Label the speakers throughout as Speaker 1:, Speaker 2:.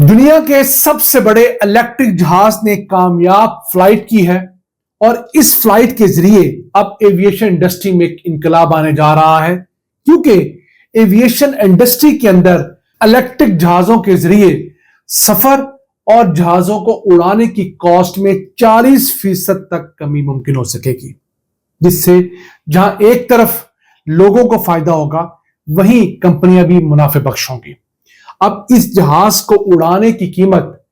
Speaker 1: दुनिया के सबसे बड़े इलेक्ट्रिक जहाज ने कामयाब फ्लाइट की है और इस फ्लाइट के जरिए अब एविएशन इंडस्ट्री में एक इनकलाब आने जा रहा है, क्योंकि एविएशन इंडस्ट्री के अंदर इलेक्ट्रिक जहाजों के जरिए सफर और जहाजों को उड़ाने की कॉस्ट में 40% तक कमी मुमकिन हो सकेगी, जिससे जहां एक तरफ लोगों को फायदा होगा, वहीं कंपनियां भी मुनाफे बख्श होंगी। अब इस जहाज को उड़ाने की कीमत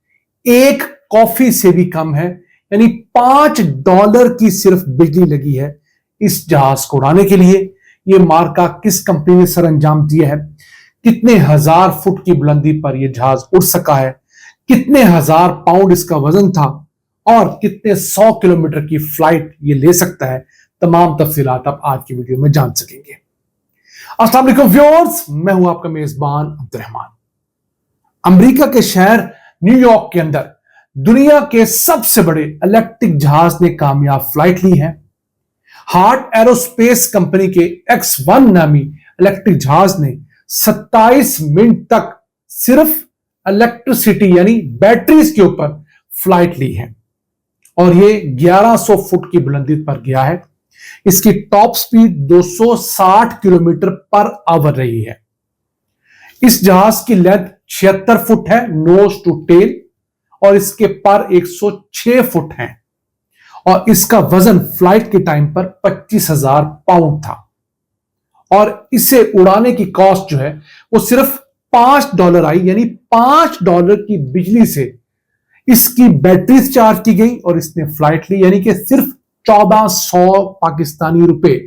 Speaker 1: एक कॉफी से भी कम है, यानी $5 की सिर्फ बिजली लगी है इस जहाज को उड़ाने के लिए। यह मार्का किस कंपनी ने सर अंजाम दिया है, कितने हजार फुट की बुलंदी पर यह जहाज उड़ सका है, कितने हजार पाउंड इसका वजन था और कितने 100 किलोमीटर की फ्लाइट ये ले सकता है, तमाम तफसीलात आप आज की वीडियो में जान सकेंगे। अस्सलाम वालेकुम व्यूअर्स, मैं हूं आपका मेजबान अब्दुर्रहमान। अमेरिका के शहर न्यूयॉर्क के अंदर दुनिया के सबसे बड़े इलेक्ट्रिक जहाज ने कामयाब फ्लाइट ली है। हार्ट एरोस्पेस कंपनी के X1 नामी इलेक्ट्रिक जहाज ने 27 मिनट तक सिर्फ इलेक्ट्रिसिटी यानी बैटरीज के ऊपर फ्लाइट ली है और ये 1100 फुट की बुलंदी पर गया है। इसकी top speed 260 kilometre per hour रही है। इस जहाज की लेंथ 76 फुट है नोज टू टेल और इसके पर 106 फुट है और इसका वजन फ्लाइट के टाइम पर 25,000 पाउंड था और इसे उड़ाने की कॉस्ट जो है वो सिर्फ $5 आई, यानी $5 की बिजली से इसकी बैटरी चार्ज की गई और इसने फ्लाइट ली, यानी कि सिर्फ 1400 पाकिस्तानी रुपए।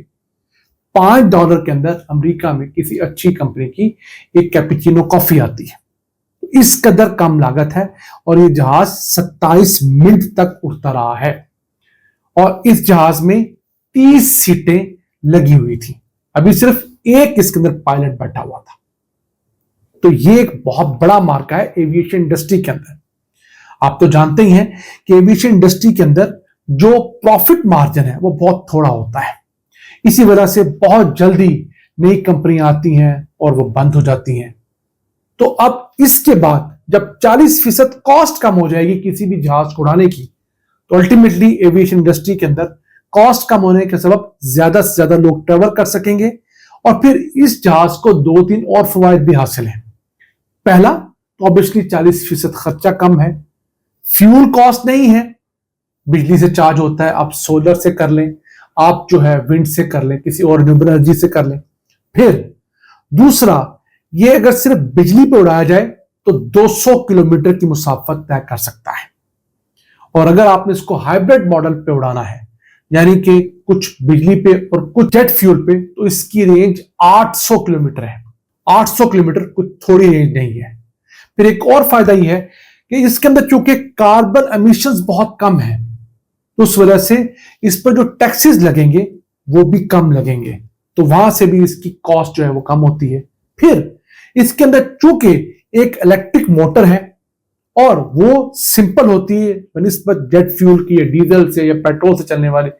Speaker 1: $5 के अंदर अमेरिका में किसी अच्छी कंपनी की एक कैपुचिनो कॉफी आती है। इस कदर कम लागत है और ये जहाज 27 मिनट तक उड़ता रहा है और इस जहाज में 30 सीटें लगी हुई थी। अभी सिर्फ एक इसके अंदर पायलट बैठा हुआ था। तो ये एक बहुत बड़ा मार्का है एविएशन इंडस्ट्री के अंदर। आप तो जानते ही हैं कि एविएशन इंडस्ट्री के अंदर जो प्रॉफिट मार्जिन है वो बहुत थोड़ा होता है। इसी वजह से बहुत जल्दी नई कंपनियां आती हैं और वो बंद हो जाती हैं। तो अब इसके बाद जब 40% कॉस्ट कम हो जाएगी किसी भी जहाज को उड़ाने की, तो अल्टीमेटली एविएशन इंडस्ट्री के अंदर कॉस्ट कम होने के सबब ज्यादा से ज्यादा लोग ट्रेवल कर सकेंगे और फिर इस जहाज को 2-3 और फवायद भी हासिल हैं। पहला तो ऑब्वियसली 40% खर्चा कम है, फ्यूल कॉस्ट नहीं है, बिजली से चार्ज होता है, आप सोलर से कर लें, आप जो है विंड से कर लें, किसी और रिन्यूएबल एनर्जी से कर लें। फिर दूसरा, ये अगर सिर्फ बिजली पे उड़ाया जाए तो 200 किलोमीटर की मुसाफत तय कर सकता है और अगर आपने इसको हाइब्रिड मॉडल पे उड़ाना है, यानी कि कुछ बिजली पे और कुछ जेट फ्यूल पे, तो इसकी रेंज 800 किलोमीटर है। 800 किलोमीटर कुछ थोड़ी रेंज नहीं है। फिर एक और फायदा यह है कि इसके अंदर चूंकि कार्बन एमिशंस बहुत कम है, तो उस वजह से इस पर जो टैक्सेस लगेंगे वो भी कम लगेंगे, तो वहां से भी इसकी कॉस्ट जो है वो कम होती है। फिर इसके अंदर चूंकि एक इलेक्ट्रिक मोटर है और वो सिंपल होती है बनिस्बत जेट फ्यूल की या डीजल से या पेट्रोल से चलने वाले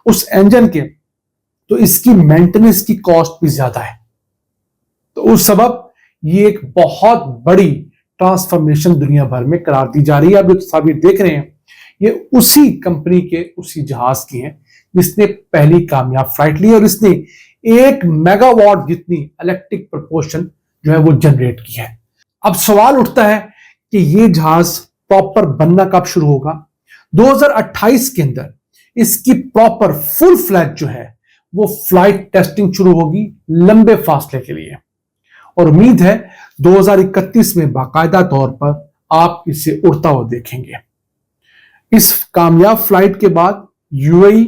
Speaker 1: उस इंजन के, तो इसकी मेंटेनेंस की कॉस्ट भी ज्यादा है। तो उस सबब ये एक बहुत बड़ी ट्रांसफॉर्मेशन दुनिया भर में करार दी जा रही है। आप जो तस्वीर देख रहे हैं ये उसी कंपनी के उसी जहाज की है जिसने पहली कामयाब फ्लाइट ली और इसने 1 मेगावाट जितनी इलेक्ट्रिक प्रोपोर्शन जो है वो जनरेट की है। अब सवाल उठता है कि ये जहाज प्रॉपर बनना कब शुरू होगा। 2028 के अंदर इसकी प्रॉपर फुल फ्लैग जो है वो फ्लाइट टेस्टिंग शुरू होगी लंबे फासले के लिए और उम्मीद है 2031 में बाकायदा तौर पर आप इसे उड़ता हुआ देखेंगे। इस कामयाब फ्लाइट के बाद यूएई,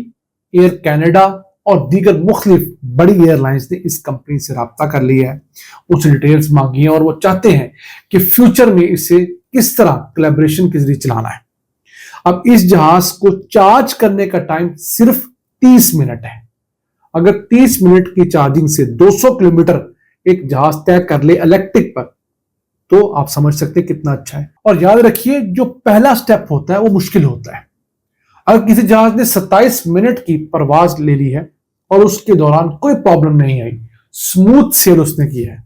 Speaker 1: एयर कनाडा और दीगर मुख्तलिफ बड़ी एयरलाइंस ने इस कंपनी से राब्ता कर लिया है, उनसे डिटेल्स मांगी है और वो चाहते हैं कि फ्यूचर में इसे किस तरह कोलैबोरेशन के जरिए चलाना है। अब इस जहाज को चार्ज करने का टाइम सिर्फ 30 मिनट है। अगर 30 मिनट की चार्जिंग से 200 किलोमीटर एक जहाज तय कर ले इलेक्ट्रिक पर, तो आप समझ सकते हैं कितना अच्छा है। और याद रखिए, जो पहला स्टेप होता है वो मुश्किल होता है। अगर किसी जहाज ने 27 मिनट की परवाज ले ली है और उसके दौरान कोई प्रॉब्लम नहीं आई, स्मूथ सेल उसने की है,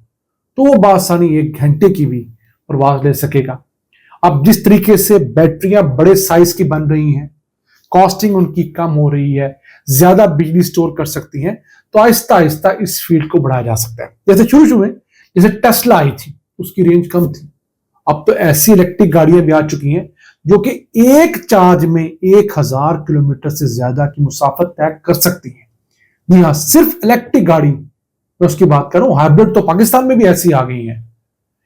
Speaker 1: तो वो बासानी 1 घंटे की भी परवाज ले सकेगा। अब जिस तरीके से बैटरियां बड़े साइज की बन रही हैं, कॉस्टिंग उनकी कम हो रही है, ज्यादा बिजली स्टोर कर सकती हैं, तो आहिस्ता आहिस्ता इस फील्ड को बढ़ाया जा सकता है। जैसे शुरू में जैसे टेस्ला आई थी, उसकी रेंज कम थी, अब तो ऐसी इलेक्ट्रिक गाड़ियां भी आ चुकी हैं जो कि एक चार्ज में 1000 किलोमीटर से ज्यादा की मुसाफत तय कर सकती हैं। जी हाँ, सिर्फ इलेक्ट्रिक गाड़ी मैं उसकी बात करूं। हाइब्रिड तो पाकिस्तान में भी ऐसी आ गई हैं,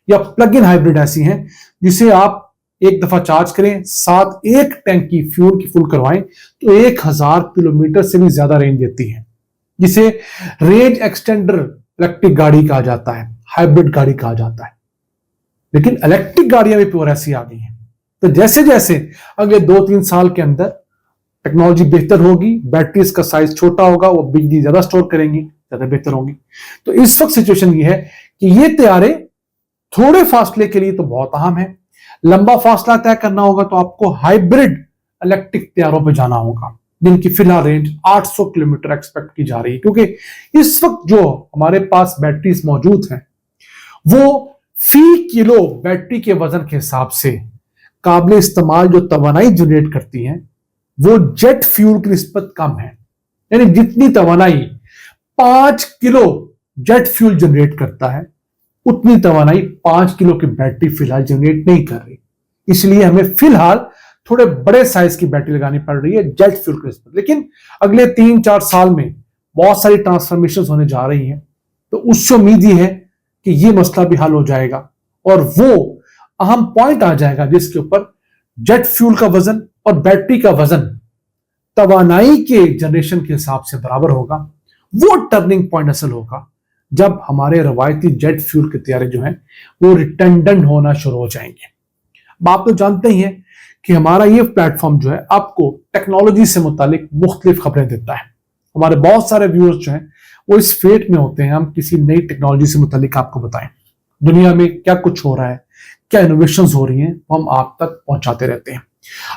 Speaker 1: या प्लग इन हाइब्रिड ऐसी हैं जिसे आप एक दफा चार्ज करें, साथ एक टैंकी फ्यूल की फुल करवाएं तो 1000 किलोमीटर से भी ज्यादा रेंज देती है, जिसे रेंज एक्सटेंडर इलेक्ट्रिक गाड़ी कहा जाता है, हाइब्रिड गाड़ी कहा जाता है। लेकिन इलेक्ट्रिक गाड़ियां भी प्योर ऐसी आ गई हैं। तो जैसे जैसे अगले 2-3 साल के अंदर टेक्नोलॉजी बेहतर होगी, बैटरीज का साइज छोटा होगा, वो बिजली ज्यादा स्टोर करेंगी, ज्यादा बेहतर होंगी। तो इस वक्त सिचुएशन ये है कि ये तैयारे थोड़े फासले के लिए तो बहुत अहम है, लंबा फासला तय करना होगा तो आपको हाइब्रिड इलेक्ट्रिक तैयारों पर जाना होगा, जिनकी फिलहाल रेंज 800 किलोमीटर एक्सपेक्ट की जा रही है। क्योंकि इस वक्त जो हमारे पास बैटरीज मौजूद हैं वो फी किलो बैटरी के वजन के हिसाब से काबिल इस्तेमाल जो तवानाई जनरेट करती हैं वो जेट फ्यूल की निस्बत कम है। यानी जितनी तवानाई 5 किलो जेट फ्यूल जनरेट करता है, उतनी तवानाई 5 किलो की बैटरी फिलहाल जनरेट नहीं कर रही। इसलिए हमें फिलहाल थोड़े बड़े साइज की बैटरी लगानी पड़ रही है जेट फ्यूल की निस्बत। लेकिन अगले 3-4 साल में बहुत सारी ट्रांसफॉर्मेशन होने जा रही हैं, तो उससे उम्मीद ही है कि ये मसला भी हल हो जाएगा और वो अहम पॉइंट आ जाएगा जिसके ऊपर जेट फ्यूल का वजन और बैटरी का वजन तवानाई के जनरेशन के हिसाब से बराबर होगा। वो टर्निंग पॉइंट असल होगा जब हमारे रवायती जेट फ्यूल के तैयारे जो हैं वो रिटर्डेंट होना शुरू हो जाएंगे। अब आप तो जानते ही हैं कि हमारा ये प्लेटफॉर्म जो है आपको टेक्नोलॉजी से मुतालिक मुख्तलिफ खबरें देता है। हमारे बहुत सारे व्यूअर्स जो हैं वो इस फेट में होते हैं हम किसी नई टेक्नोलॉजी से मुतालिक आपको बताएं, दुनिया में क्या कुछ हो रहा है, क्या इनोवेशंस हो रही हैं, हम आप तक पहुंचाते रहते हैं।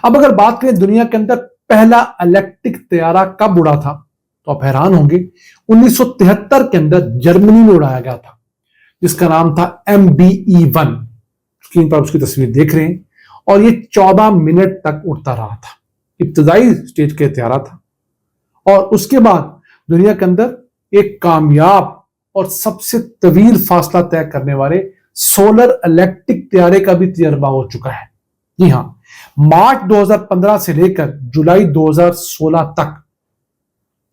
Speaker 1: अब अगर बात करें दुनिया के अंदर पहला इलेक्ट्रिक तैयारा कब उड़ा था, तो आप हैरान होंगे, 1973 के अंदर जर्मनी में उड़ाया गया था, जिसका नाम था MBE-1। स्क्रीन पर उसकी तस्वीर देख रहे हैं, और ये 14 मिनट तक उड़ता रहा था। इब्तदाई स्टेज के तैयारा था, और उसके बाद दुनिया के अंदर एक कामयाब और सबसे तवील फासला तय करने वाले सोलर इलेक्ट्रिक तैयारे का भी तजर्बा हो चुका है। जी हां, मार्च 2015 से लेकर जुलाई 2016 तक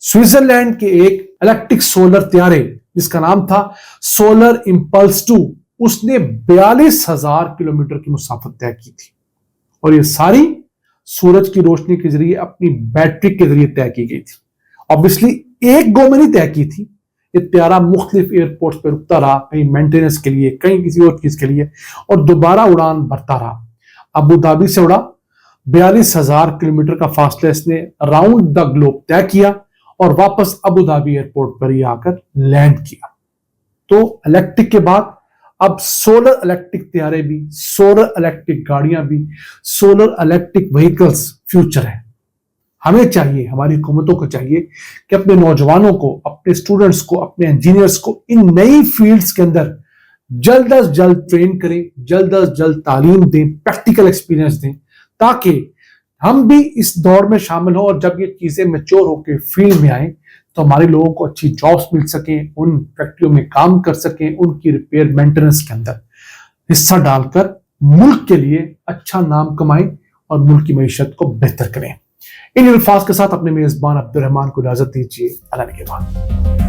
Speaker 1: स्विट्जरलैंड के एक इलेक्ट्रिक सोलर तैयारे जिसका नाम था सोलर इंपल्स 2, उसने 42,000 किलोमीटर की मुसाफत तय की थी, और ये सारी सूरज की रोशनी के जरिए अपनी बैटरी के जरिए तय की गई थी। ऑब्वियसली एक गो में नहीं तय की थी, ये तैयारा मुख्तलिफ एयरपोर्ट्स पर रुकता रहा, कहीं मेंटेनेंस के लिए, कहीं किसी और चीज के लिए, और दोबारा उड़ान भरता रहा। अबू धाबी से उड़ा, 42,000 किलोमीटर का फासला इसने राउंड द ग्लोब तय किया और वापस अबू धाबी एयरपोर्ट पर ही आकर लैंड किया। तो इलेक्ट्रिक के बाद अब सोलर इलेक्ट्रिक तैयारे भी, सोलर इलेक्ट्रिक गाड़ियां भी, सोलर इलेक्ट्रिक व्हीकल्स फ्यूचर है। हमें चाहिए, हमारी हुकूमतों को चाहिए कि अपने नौजवानों को, अपने स्टूडेंट्स को, अपने इंजीनियर्स को इन नई फील्ड्स के अंदर जल्द अज जल्द ट्रेन करें, जल्द अज जल्द तालीम दें, प्रैक्टिकल एक्सपीरियंस दें, ताकि हम भी इस दौर में शामिल हों और जब ये चीजें मैच्योर होकर फील्ड में आए तो हमारे लोगों को अच्छी जॉब्स मिल सकें, उन फैक्ट्रियों में काम कर सकें, उनकी रिपेयर मेंटेनेंस के अंदर हिस्सा डालकर मुल्क के लिए अच्छा नाम कमाएं और मुल्क की मईशत को बेहतर करें। इन अल्फाज के साथ अपने मेजबान अब्दुल रहमान को इजाजत दीजिए। अल्लाह के बाद।